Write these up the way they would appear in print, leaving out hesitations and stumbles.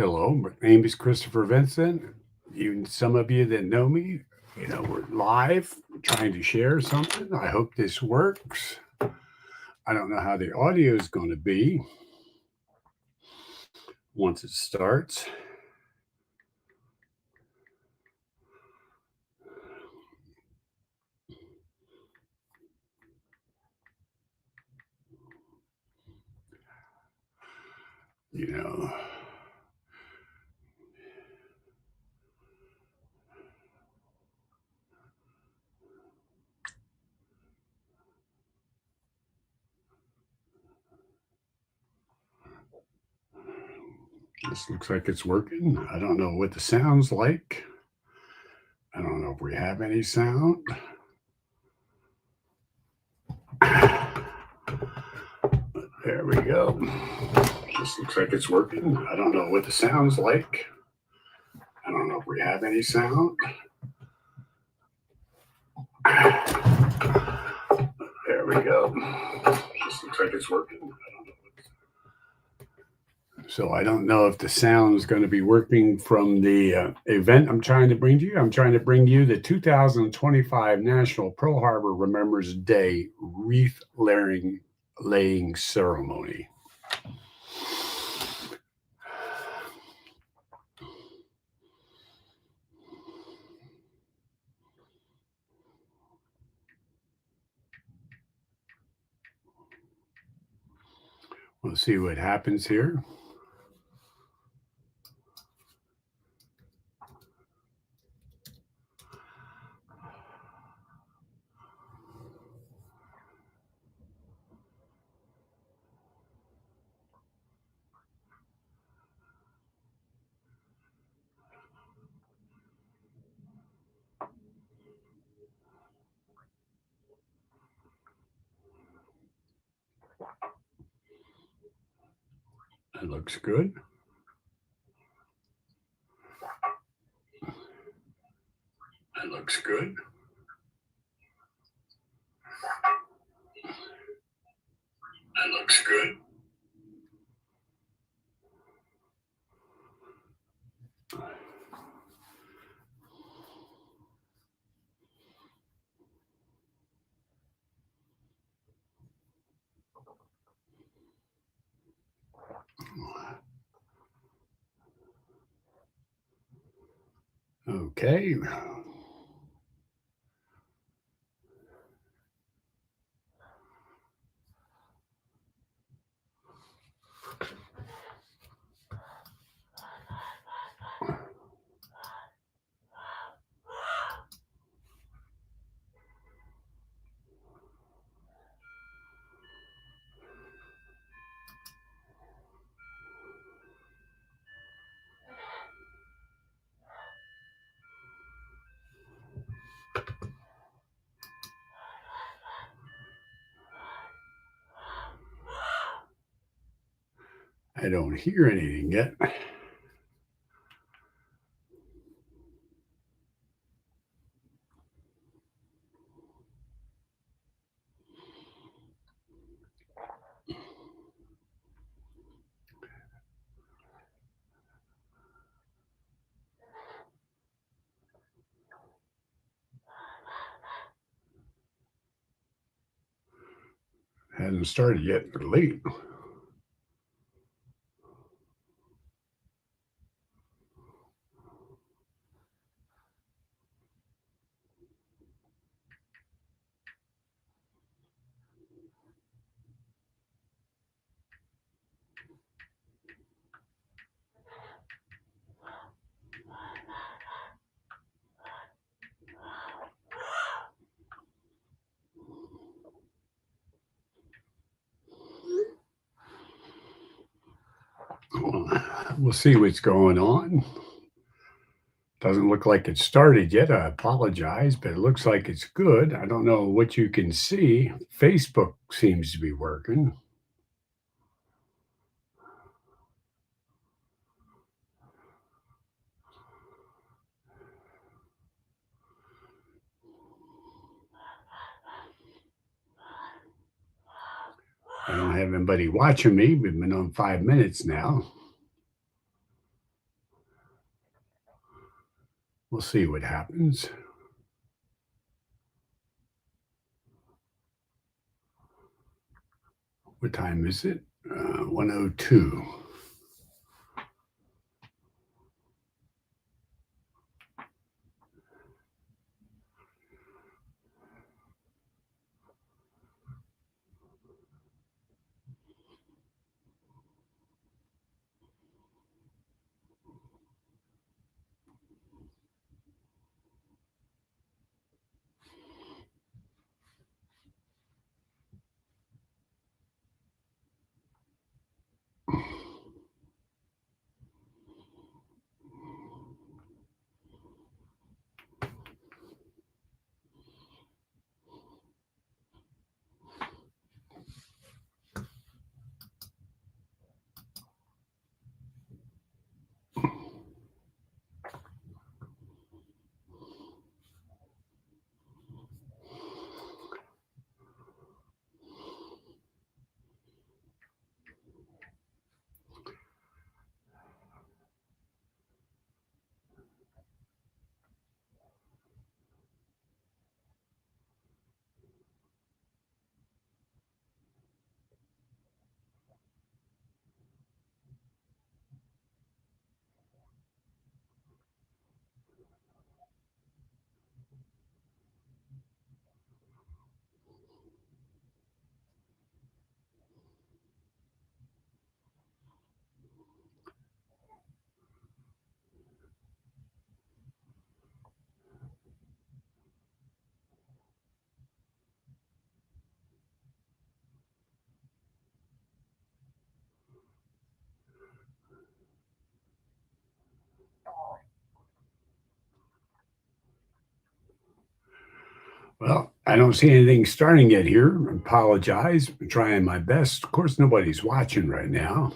Hello, my name is Christopher Vincent. Some of you that know me, we're live trying to share something. I hope this works. I don't know how the audio is going to be once it starts. You know, this looks like it's working. I don't know what the sound's like. I don't know if we have any sound. There we go. This looks like it's working. I don't know what the sound's like. I don't know if we have any sound. There we go. This looks like it's working. So I don't know if the sound is going to be working from the event I'm trying to bring to you. I'm trying to bring you the 2025 National Pearl Harbor Remembrance Day wreath laying ceremony. We'll see what happens here. It looks good. It looks good. It looks good. Okay. I don't hear anything yet. Hasn't started yet. They're late. We'll see what's going on. Doesn't look like it started yet. I apologize, but it looks like it's good. I don't know what you can see. Facebook seems to be working. I don't have anybody watching me. We've been on 5 minutes now. We'll see what happens. What time is it? 1:02. Well, I don't see anything starting yet here. I apologize. I'm trying my best. Of course, nobody's watching right now.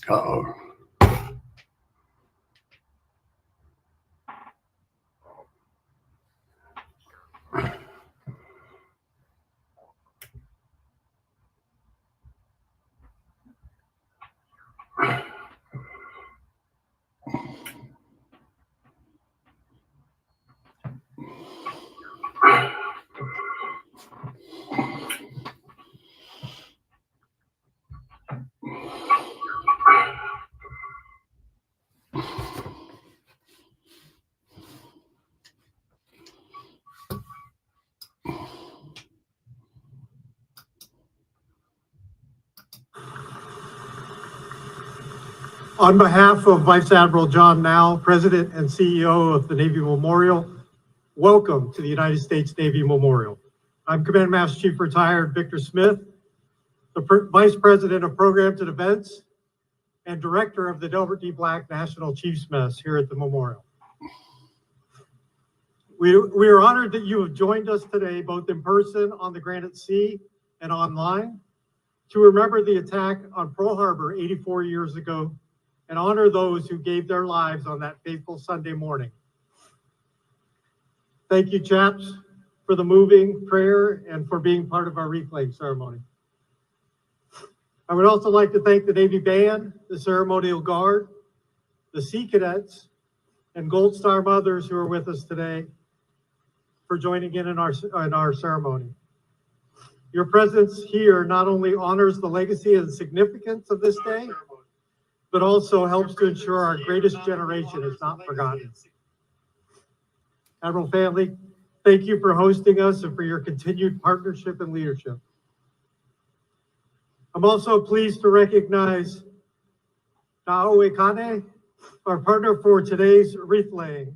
Uh-oh. On behalf of Vice Admiral John Nall, President and CEO of the Navy Memorial, welcome to the United States Navy Memorial. I'm Command Master Chief Retired Victor Smith, the Vice President of Programs and Events and Director of the Delbert D. Black National Chiefs Mess here at the Memorial. We are honored that you have joined us today, both in person on the Granite Sea and online, to remember the attack on Pearl Harbor 84 years ago and honor those who gave their lives on that fateful Sunday morning. Thank you, chaps, for the moving prayer and for being part of our wreath-laying ceremony. I would also like to thank the Navy Band, the Ceremonial Guard, the Sea Cadets, and Gold Star mothers who are with us today for joining in our ceremony. Your presence here not only honors the legacy and significance of this day, but also helps to ensure our greatest generation is not forgotten. Admiral family, thank you for hosting us and for your continued partnership and leadership. I'm also pleased to recognize Naoe Kane, our partner for today's wreath laying.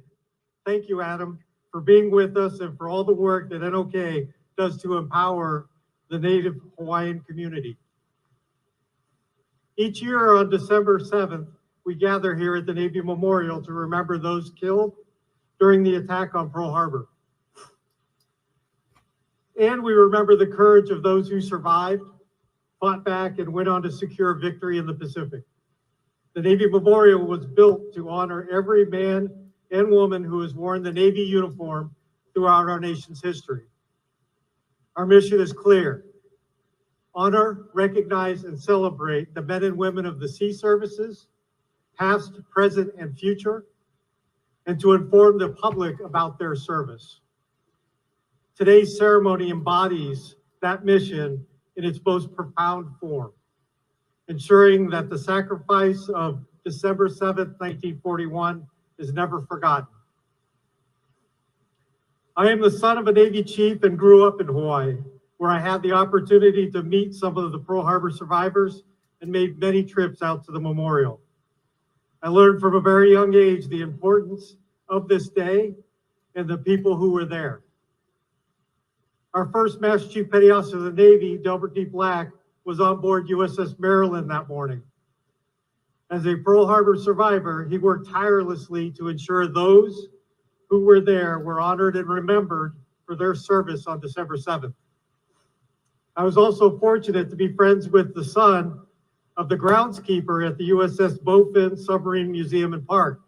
Thank you, Adam, for being with us and for all the work that NOK does to empower the Native Hawaiian community. Each year on December 7th, we gather here at the Navy Memorial to remember those killed during the attack on Pearl Harbor. And we remember the courage of those who survived, fought back, and went on to secure victory in the Pacific. The Navy Memorial was built to honor every man and woman who has worn the Navy uniform throughout our nation's history. Our mission is clear: honor, recognize, and celebrate the men and women of the sea services, past, present, and future, and to inform the public about their service. Today's ceremony embodies that mission in its most profound form, ensuring that the sacrifice of December 7th, 1941 is never forgotten. I am the son of a Navy chief and grew up in Hawaii, where I had the opportunity to meet some of the Pearl Harbor survivors and made many trips out to the memorial. I learned from a very young age the importance of this day and the people who were there. Our first Master Chief Petty Officer of the Navy, Delbert D. Black, was on board USS Maryland that morning. As a Pearl Harbor survivor, he worked tirelessly to ensure those who were there were honored and remembered for their service on December 7th. I was also fortunate to be friends with the son of the groundskeeper at the USS Bowfin Submarine Museum and Park.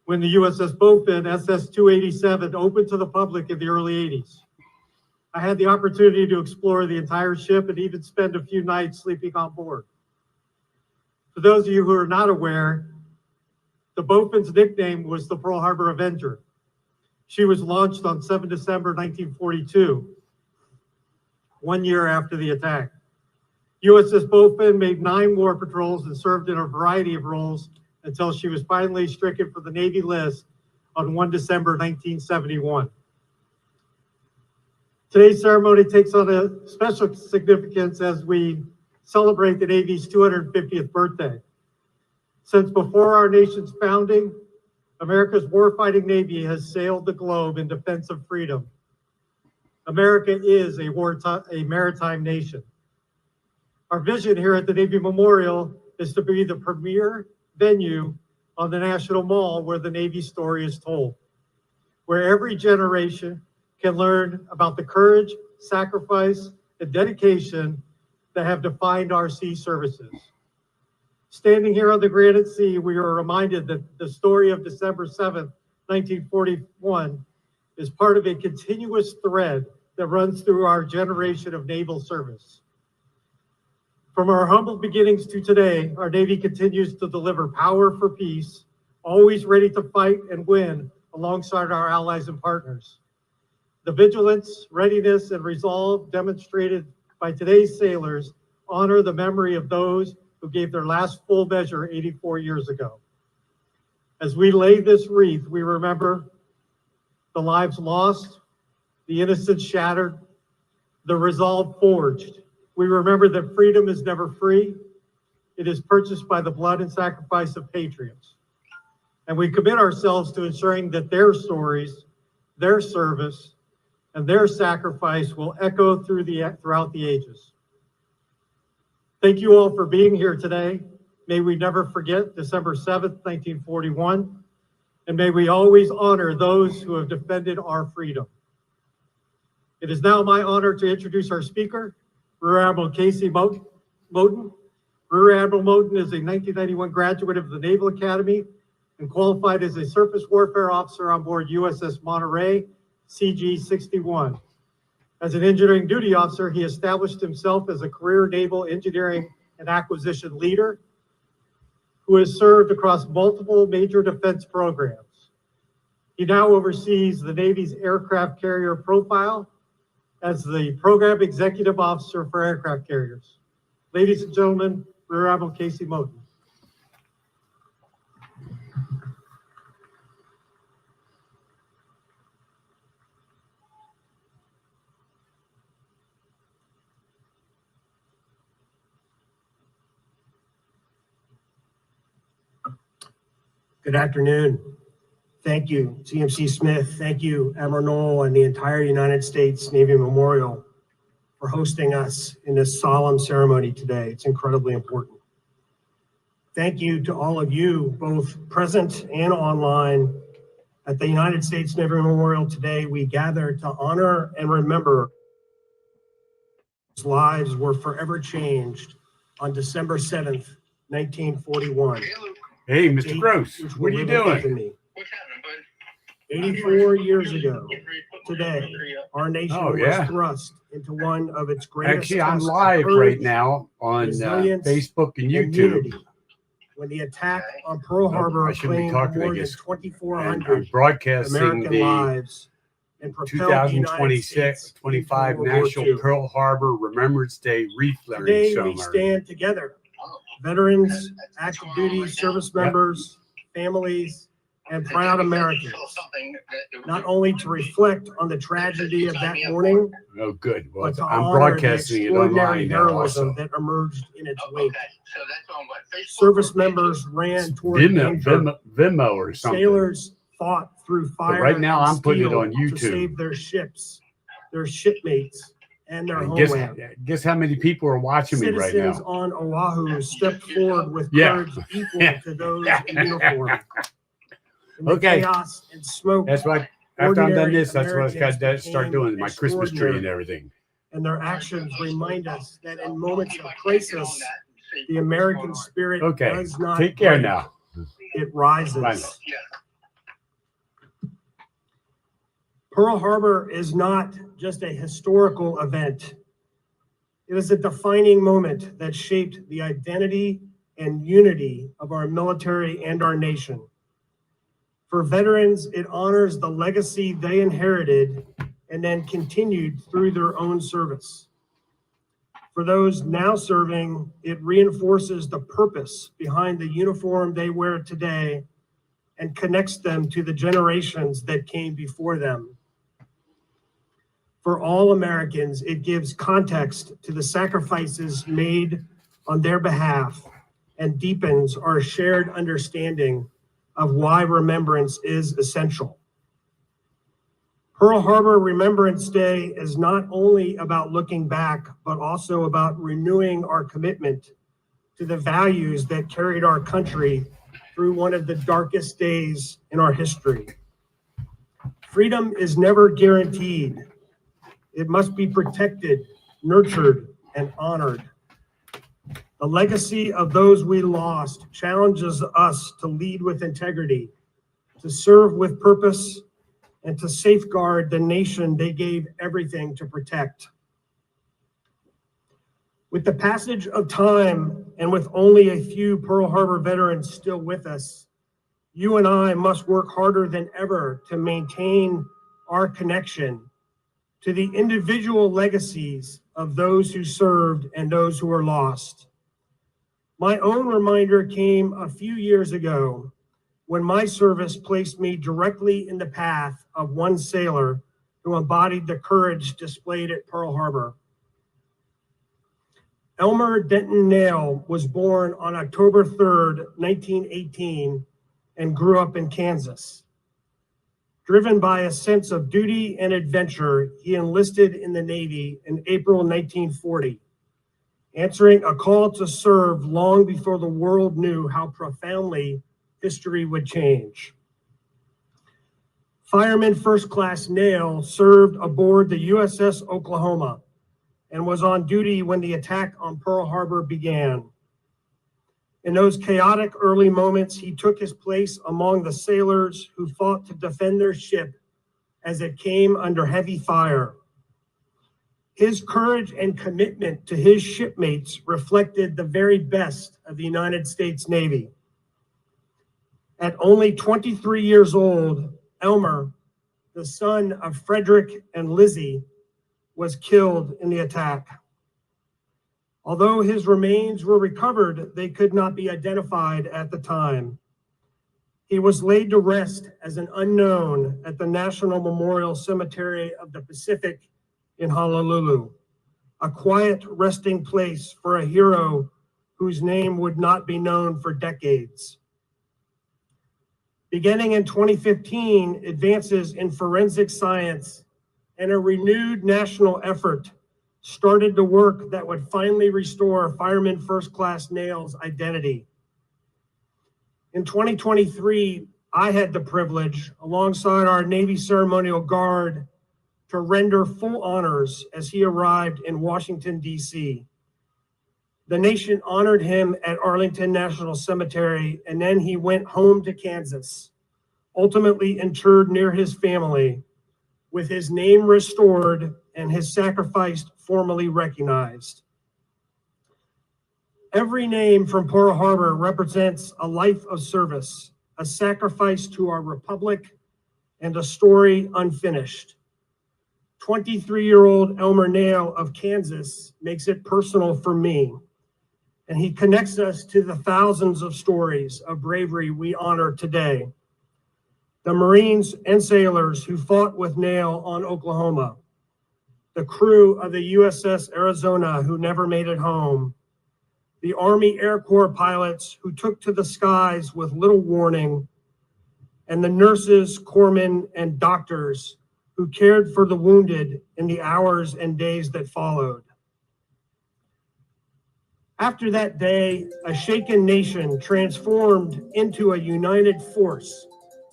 When the USS Bowfin SS-287 opened to the public in the early 80s. I had the opportunity to explore the entire ship and even spend a few nights sleeping on board. For those of you who are not aware, the Bowfin's nickname was the Pearl Harbor Avenger. She was launched on 7 December 1942, 1 year after the attack. USS Bowfin made 9 war patrols and served in a variety of roles until she was finally stricken for the Navy list on 1 December 1971. Today's ceremony takes on a special significance as we celebrate the Navy's 250th birthday. Since before our nation's founding, America's warfighting Navy has sailed the globe in defense of freedom. America is a maritime nation. Our vision here at the Navy Memorial is to be the premier venue on the National Mall where the Navy story is told, where every generation can learn about the courage, sacrifice, and dedication that have defined our sea services. Standing here on the Granite Sea, we are reminded that the story of December 7th, 1941 is part of a continuous thread that runs through our generation of naval service. From our humble beginnings to today, our Navy continues to deliver power for peace, always ready to fight and win alongside our allies and partners. The vigilance, readiness, and resolve demonstrated by today's sailors honor the memory of those who gave their last full measure 84 years ago. As we lay this wreath, we remember the lives lost, the innocence shattered, the resolve forged. We remember that freedom is never free. It is purchased by the blood and sacrifice of patriots. And we commit ourselves to ensuring that their stories, their service, and their sacrifice will echo throughout the ages. Thank you all for being here today. May we never forget December 7th, 1941, and may we always honor those who have defended our freedom. It is now my honor to introduce our speaker, Rear Admiral Casey Moten. Rear Admiral Moten is a 1991 graduate of the Naval Academy and qualified as a surface warfare officer on board USS Monterey, CG-61. As an engineering duty officer, he established himself as a career naval engineering and acquisition leader who has served across multiple major defense programs. He now oversees the Navy's aircraft carrier profile as the program executive officer for aircraft carriers. Ladies and gentlemen, Rear Admiral Casey Moten. Good afternoon. Thank you, CMC Smith. Thank you, Admiral Knoll, and the entire United States Navy Memorial for hosting us in this solemn ceremony today. It's incredibly important. Thank you to all of you, both present and online. At the United States Navy Memorial today, we gather to honor and remember whose lives were forever changed on December 7th, 1941. Hey, Mr. Gross, what are you doing? What's happening, bud? 84 years ago today, our nation Oh, yeah. was thrust into one of its greatest Actually, I'm tests of live courage right now on resilience, Facebook and and YouTube. unity. When the attack on Pearl I Harbor shouldn't be claimed talking, I more than guess. And I'm 2,400 broadcasting American the lives and propelled the United 2026 States 25 into World War National II. Pearl Harbor Remembrance Day wreath laying Today, we ceremony. stand together, veterans, active duty service members, families, and proud Americans, not only to reflect on the tragedy of that morning, Oh, good. Well, but to I'm honor broadcasting the it extraordinary online now heroism also. that emerged in its wake. So that's on what, Facebook Service or members ran toward danger. Vimeo or something. Sailors fought through fire right now, and I'm putting it steel on to YouTube. save their ships, their shipmates, and their And guess, homeland. guess how many people are watching me right Citizens now? on Oahu stepped forward with Yeah. courage equal Yeah. to those in uniform. In the Okay. chaos and smoke, That's what, after I'm done ordinary this, that's what I've got to Americans start became doing, my Christmas tree and extraordinary. everything. and their actions remind us that in moments of crisis, the American spirit Okay, does not take care break, now. it rises. Bye now. Pearl Harbor is not just a historical event. It is a defining moment that shaped the identity and unity of our military and our nation. For veterans, it honors the legacy they inherited and then continued through their own service. For those now serving, it reinforces the purpose behind the uniform they wear today and connects them to the generations that came before them. For all Americans, it gives context to the sacrifices made on their behalf and deepens our shared understanding of why remembrance is essential. Pearl Harbor Remembrance Day is not only about looking back, but also about renewing our commitment to the values that carried our country through one of the darkest days in our history. Freedom is never guaranteed. It must be protected, nurtured, and honored. The legacy of those we lost challenges us to lead with integrity, to serve with purpose, and to safeguard the nation they gave everything to protect. With the passage of time and with only a few Pearl Harbor veterans still with us, you and I must work harder than ever to maintain our connection to the individual legacies of those who served and those who are lost. My own reminder came a few years ago when my service placed me directly in the path of one sailor who embodied the courage displayed at Pearl Harbor. Elmer Denton Nail was born on October 3rd, 1918, and grew up in Kansas. Driven by a sense of duty and adventure, he enlisted in the Navy in April 1940, answering a call to serve long before the world knew how profoundly history would change. Fireman First Class Nail served aboard the USS Oklahoma and was on duty when the attack on Pearl Harbor began. In those chaotic early moments, he took his place among the sailors who fought to defend their ship as it came under heavy fire. His courage and commitment to his shipmates reflected the very best of the United States Navy. At only 23 years old, Elmer, the son of Frederick and Lizzie, was killed in the attack. Although his remains were recovered, they could not be identified at the time. He was laid to rest as an unknown at the National Memorial Cemetery of the Pacific in Honolulu, a quiet resting place for a hero whose name would not be known for decades. Beginning in 2015, advances in forensic science and a renewed national effort started to work that would finally restore Fireman First Class Nail's identity. In 2023, I had the privilege, alongside our Navy Ceremonial Guard, to render full honors as he arrived in Washington, D.C. The nation honored him at Arlington National Cemetery, and then he went home to Kansas, ultimately interred near his family, with his name restored and his sacrifice formally recognized. Every name from Pearl Harbor represents a life of service, a sacrifice to our republic, and a story unfinished. 23-year-old Elmer Nail of Kansas makes it personal for me, and he connects us to the thousands of stories of bravery we honor today. The Marines and sailors who fought with Nail on Oklahoma, the crew of the USS Arizona who never made it home, the Army Air Corps pilots who took to the skies with little warning, and the nurses, corpsmen, and doctors who cared for the wounded in the hours and days that followed. After that day, a shaken nation transformed into a united force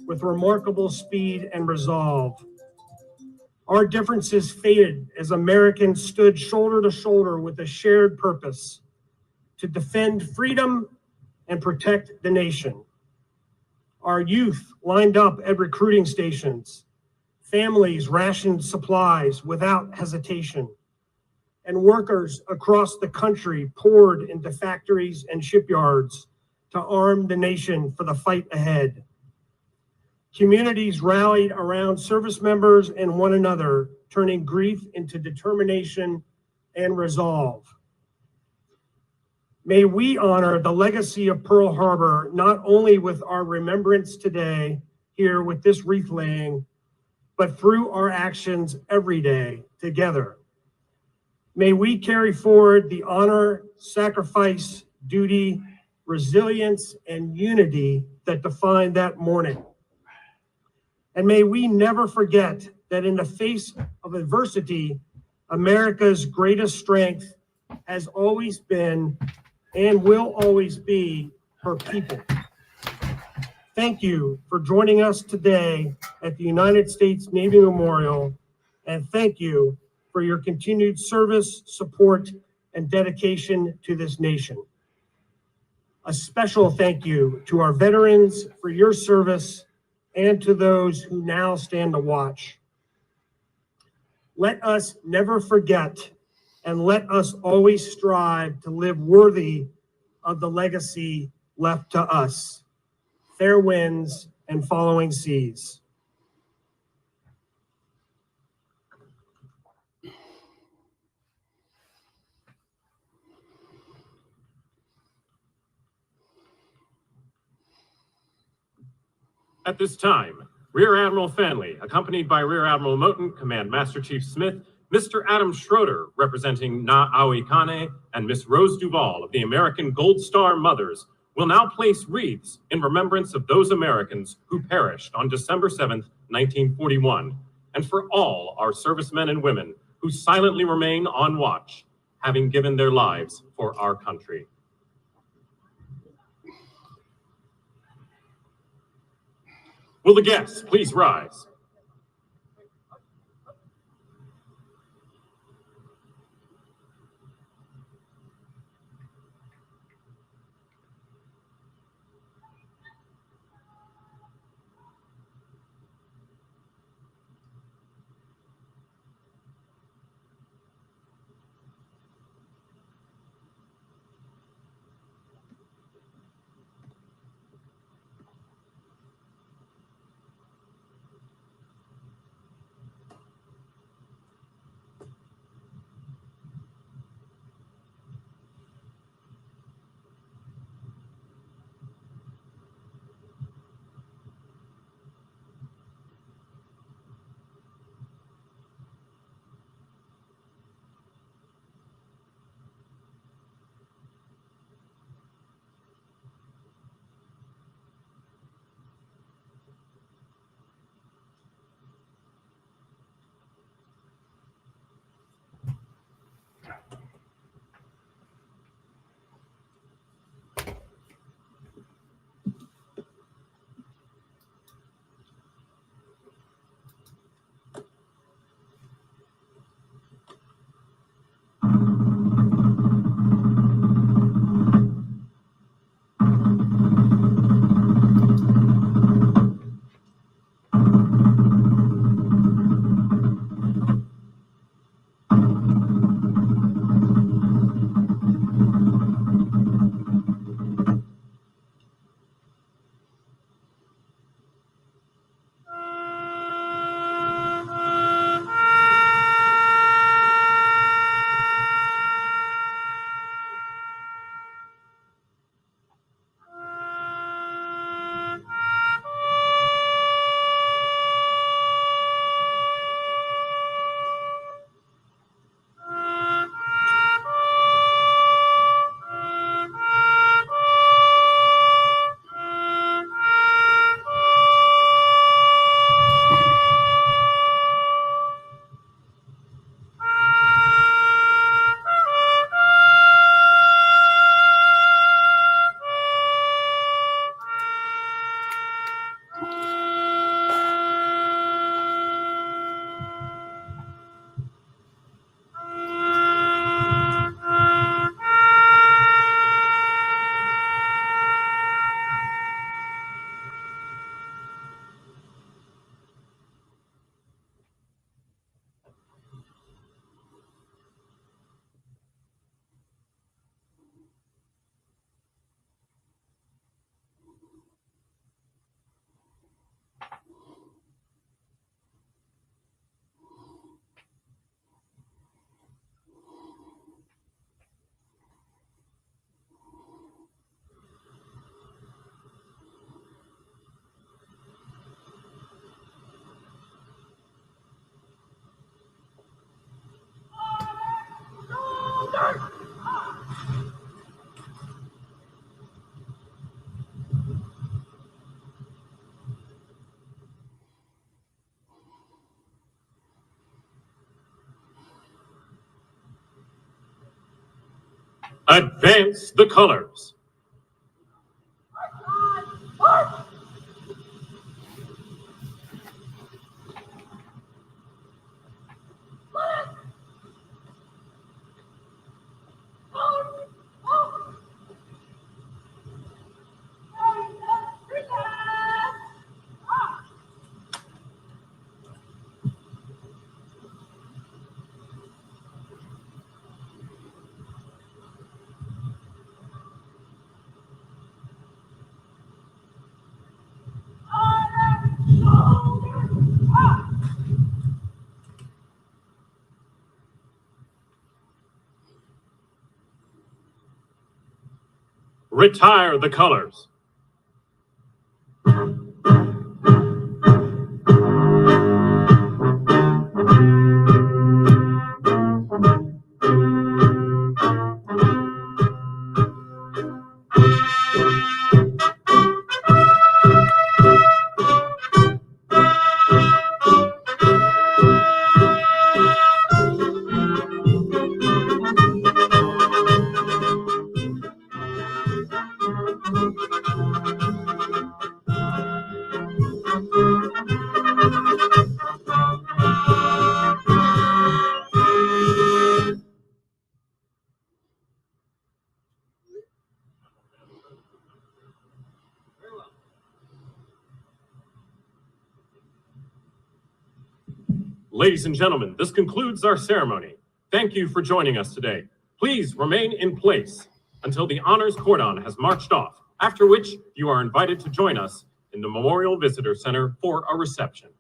with remarkable speed and resolve. Our differences faded as Americans stood shoulder to shoulder with a shared purpose to defend freedom and protect the nation. Our youth lined up at recruiting stations. Families rationed supplies without hesitation. And workers across the country poured into factories and shipyards to arm the nation for the fight ahead. Communities rallied around service members and one another, turning grief into determination and resolve. May we honor the legacy of Pearl Harbor, not only with our remembrance today here with this wreath laying, but through our actions every day together. May we carry forward the honor, sacrifice, duty, resilience, and unity that defined that morning. And may we never forget that in the face of adversity, America's greatest strength has always been and will always be her people. Thank you for joining us today at the United States Navy Memorial, and thank you for your continued service, support, and dedication to this nation. A special thank you to our veterans for your service and to those who now stand to watch. Let us never forget, and let us always strive to live worthy of the legacy left to us. Fair winds and following seas. At this time, Rear Admiral Fanley, accompanied by Rear Admiral Moten, Command Master Chief Smith, Mr. Adam Schroeder, representing Na'awi Kane, and Miss Rose Duval of the American Gold Star Mothers, will now place wreaths in remembrance of those Americans who perished on December 7th, 1941, and for all our servicemen and women who silently remain on watch, having given their lives for our country. Will the guests please rise? Advance the colors. Retire the colors. Ladies and gentlemen, this concludes our ceremony. Thank you for joining us today. Please remain in place until the honors cordon has marched off, after which you are invited to join us in the Memorial Visitor Center for a reception.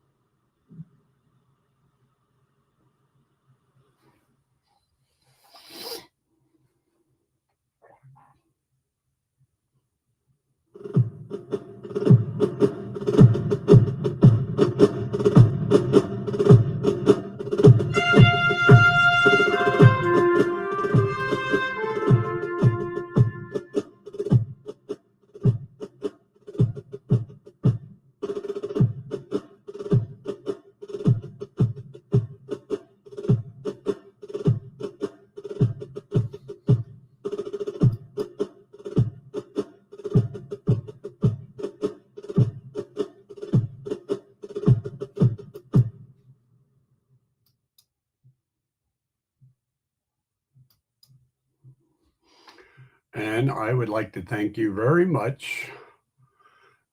And I would like to thank you very much.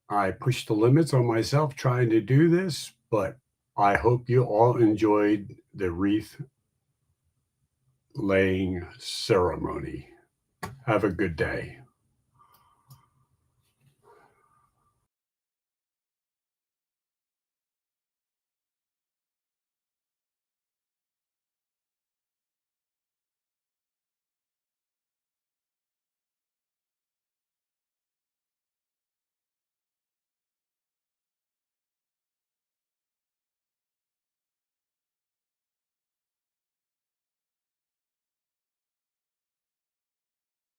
I pushed the limits on myself trying to do this, but I hope you all enjoyed the wreath laying ceremony. Have a good day.